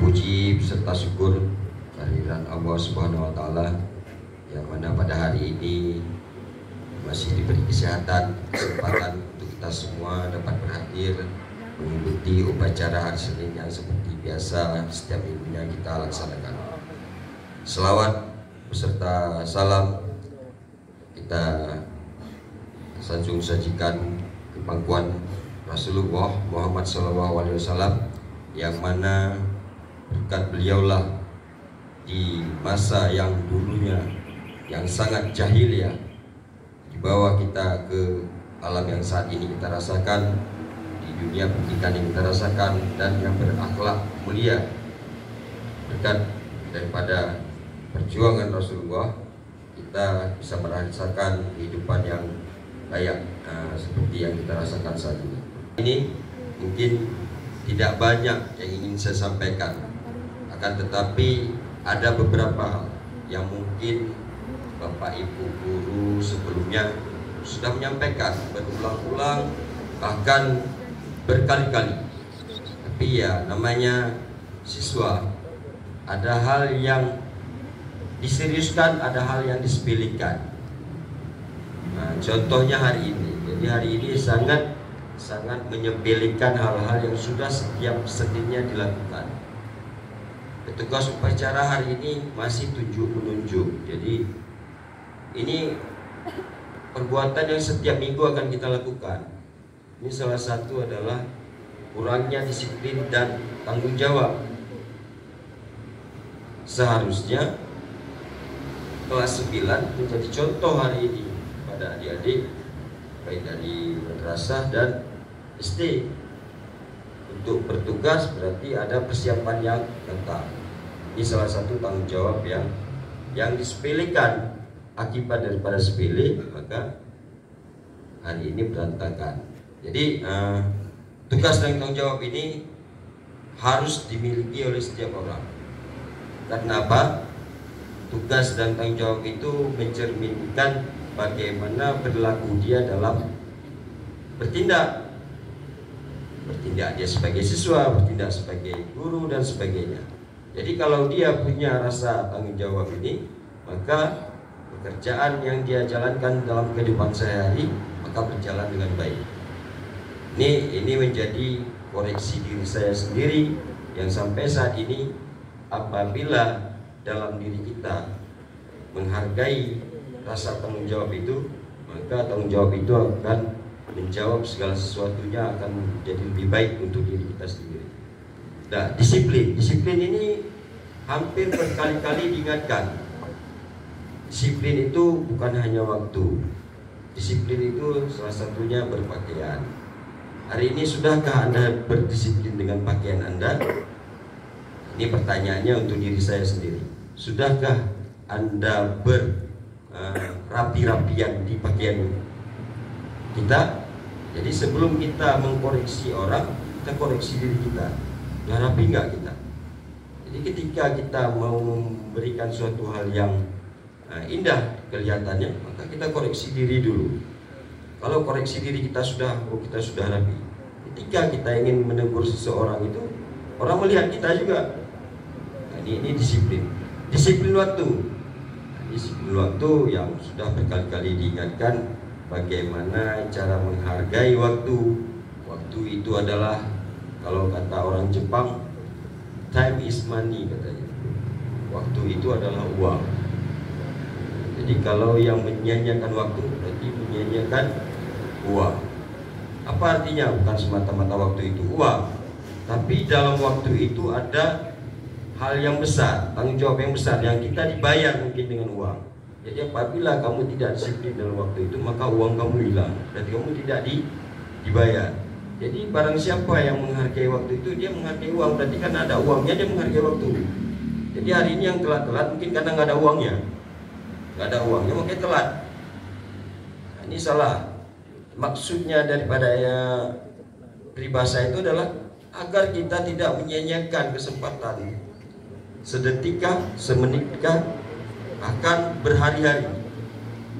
Puji serta syukur kehadiran Allah Subhanahu wa Ta'ala, yang mana pada hari ini masih diberi kesehatan, kesempatan untuk kita semua dapat berhadir mengikuti upacara hari Senin yang seperti biasa setiap minggunya kita laksanakan. Selawat beserta salam kita sanjung sajikan ke pangkuan Rasulullah Muhammad SAW, yang mana berkat beliaulah di masa yang dulunya yang sangat jahiliyah dibawa kita ke alam yang saat ini kita rasakan, di dunia pendidikan yang kita rasakan dan yang berakhlak mulia. Berkat daripada perjuangan Rasulullah, kita bisa merasakan kehidupan yang layak seperti yang kita rasakan saat ini. Ini mungkin tidak banyak yang ingin saya sampaikan, akan tetapi ada beberapa hal yang mungkin Bapak Ibu guru sebelumnya sudah menyampaikan berulang-ulang, bahkan berkali-kali. Tapi ya namanya siswa, ada hal yang diseriuskan, ada hal yang disepelekan. Nah, contohnya hari ini. Jadi hari ini sangat menyepelekan hal-hal yang sudah setiap Seninnya dilakukan. Petugas upacara hari ini masih tunjuk-menunjuk. Jadi ini perbuatan yang setiap minggu akan kita lakukan. Ini salah satu adalah kurangnya disiplin dan tanggung jawab. Seharusnya kelas 9 menjadi contoh hari ini pada adik-adik baik dari madrasah dan SD. Untuk bertugas berarti ada persiapan yang lengkap. Ini salah satu tanggung jawab yang disepelekan. Akibat daripada sepele, maka hari ini berantakan. Jadi tugas dan tanggung jawab ini harus dimiliki oleh setiap orang. Karena apa? Tugas dan tanggung jawab itu mencerminkan bagaimana berlaku dia dalam bertindak dia sebagai siswa, bertindak sebagai guru dan sebagainya. Jadi kalau dia punya rasa tanggung jawab ini, maka pekerjaan yang dia jalankan dalam kehidupan sehari maka berjalan dengan baik. Ini menjadi koreksi diri saya sendiri yang sampai saat ini, apabila dalam diri kita menghargai rasa tanggung jawab itu, maka tanggung jawab itu akan menjawab segala sesuatunya, akan menjadi lebih baik untuk diri kita sendiri. Nah, disiplin ini hampir berkali-kali diingatkan. Disiplin itu bukan hanya waktu. Disiplin itu salah satunya berpakaian. Hari ini sudahkah Anda berdisiplin dengan pakaian Anda? Ini pertanyaannya untuk diri saya sendiri. Sudahkah Anda berapi-rapian di pakaian kita? Jadi sebelum kita mengkoreksi orang, kita koreksi diri kita. Sudah rapi nggak kita? Jadi ketika kita mau memberikan suatu hal yang indah kelihatannya, maka kita koreksi diri dulu. Kalau koreksi diri kita sudah rapi, ketika kita ingin menegur seseorang itu, orang melihat kita juga. Nah, ini disiplin waktu. Nah, disiplin waktu yang sudah berkali-kali diingatkan, bagaimana cara menghargai waktu. Waktu itu adalah, kalau kata orang Jepang, time is money katanya. Waktu itu adalah uang. Jadi kalau yang menyia-nyiakan waktu berarti menyia-nyiakan uang. Apa artinya? Bukan semata-mata waktu itu uang, tapi dalam waktu itu ada hal yang besar, tanggung jawab yang besar yang kita dibayar mungkin dengan uang. Jadi apabila kamu tidak disiplin dalam waktu itu, maka uang kamu hilang, berarti kamu tidak dibayar. Jadi barang siapa yang menghargai waktu itu, dia menghargai uang, berarti karena ada uangnya dia menghargai waktu. Jadi hari ini yang telat-telat mungkin karena nggak ada uangnya. Nggak ada uangnya makanya telat. Nah, ini salah. Maksudnya daripada peribahasa itu adalah agar kita tidak menyia-nyiakan kesempatan sedetikah, semenitkah, bahkan berhari-hari.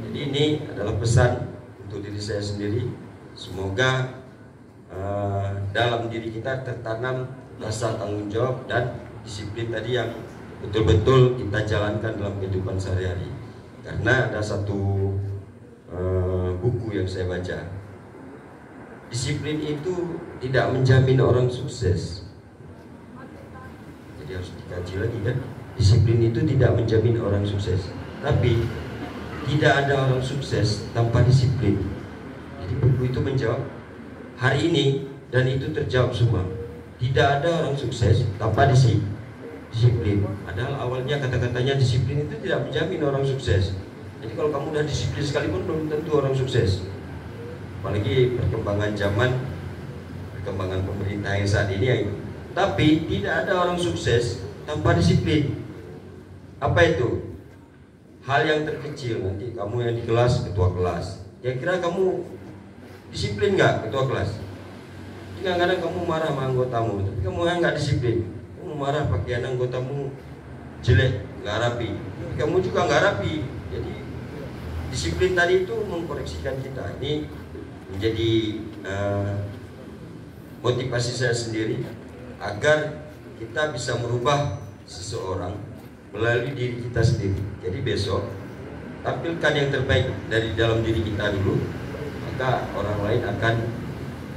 Jadi ini adalah pesan untuk diri saya sendiri. Semoga dalam diri kita tertanam rasa tanggung jawab dan disiplin tadi yang betul-betul kita jalankan dalam kehidupan sehari-hari. Karena ada satu buku yang saya baca, disiplin itu tidak menjamin orang sukses. Jadi harus dikaji lagi kan, disiplin itu tidak menjamin orang sukses, tapi tidak ada orang sukses tanpa disiplin. Jadi buku itu menjawab hari ini, dan itu terjawab semua. Tidak ada orang sukses tanpa disiplin. Padahal awalnya kata-katanya disiplin itu tidak menjamin orang sukses. Jadi kalau kamu udah disiplin sekalipun belum tentu orang sukses. Apalagi perkembangan zaman, perkembangan pemerintah yang saat ini ya itu. Tapi tidak ada orang sukses tanpa disiplin. Apa itu? Hal yang terkecil, nanti kamu yang di kelas, ketua kelas, kira-kira kamu disiplin nggak ketua kelas? Kadang-kadang kamu marah sama anggotamu, tapi kamu yang nggak disiplin. Kamu marah pakaian anggotamu jelek, nggak rapi, tapi kamu juga nggak rapi. Jadi disiplin tadi itu mengkoreksikan kita. Ini menjadi motivasi saya sendiri agar kita bisa merubah seseorang melalui diri kita sendiri. Jadi besok tampilkan yang terbaik dari dalam diri kita dulu, maka orang lain akan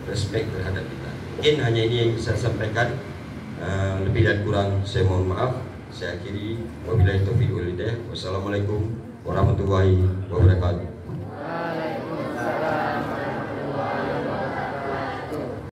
respect terhadap kita. Mungkin hanya ini yang bisa saya sampaikan. Lebih dan kurang saya mohon maaf. Saya akhiri, wabillahi taufiq wal hidayah. Wassalamualaikum warahmatullahi wabarakatuh.